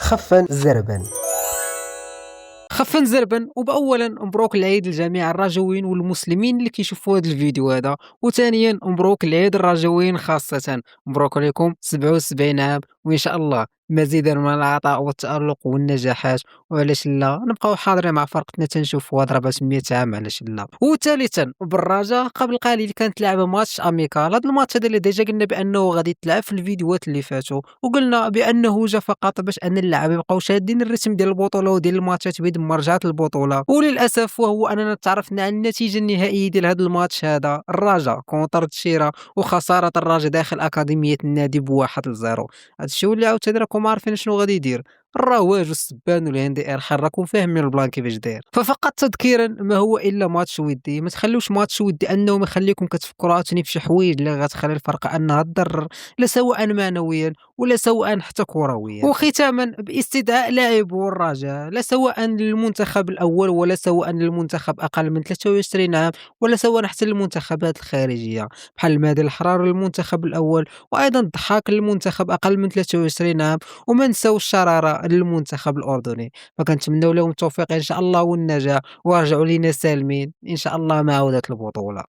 خفا زربا. خفا زربا وبأولا مبروك العيد لجميع الرجويين والمسلمين اللي كيشوفوا هذا الفيديو هذا، وثانيا مبروك العيد الرجويين خاصة، مبروك عليكم 77 عام، وإن شاء الله مزيدا من العطاء والتألق والنجاحات، وعلاش لا نبقاو حاضرين مع فرقتنا تنشوفوها ضربة 100 عام، علاش لا. وثالثا بالرجاء قبل قليل كانت لعبة ماتش اميكال، هذا الماتش هذا اللي ديجا قلنا بانه غادي يتلعب في الفيديوهات اللي فاتوا، وقلنا بانه جا فقط باش ان اللعب يبقاو شادين الريتم ديال البطولة وديال الماتشات بيد ما رجعت البطولة، وللاسف وهو اننا تعرفنا على النتيجة النهائية ديال هذا الماتش هذا، الرجاء كونتر تشيرا، وخسارة الرجاء داخل أكاديمية النادي ب1-0. هادشي واللي عاوتاني راكم عارفين شنو غادي يدير الرواج والسبان والهندي ايرخان، راكم فاهمين البلان كيفاش داير. ففقط تذكيرا ما هو الا ماتش ودي، ما تخلوش ماتش ودي انه ما يخليكم كتفكروا عاوتاني في شي حوايج اللي غتخلي الفرقه انها تضرر، لا سواء معنويا ولا سواء حتى كرويا. وختاما باستدعاء لاعبو الرجاء، لا سواء للمنتخب الاول ولا سواء للمنتخب اقل من 23 عام، ولا سواء حتى للمنتخبات الخارجيه بحال المهدي الحرار للمنتخب الاول، وايضا الضحاك للمنتخب اقل من 23 عام، وما نساو الشراره للمنتخب الاردني. فكنتمنوا لهم التوفيق ان شاء الله والنجاح، وارجعوا لينا سالمين ان شاء الله مع عوده البطوله.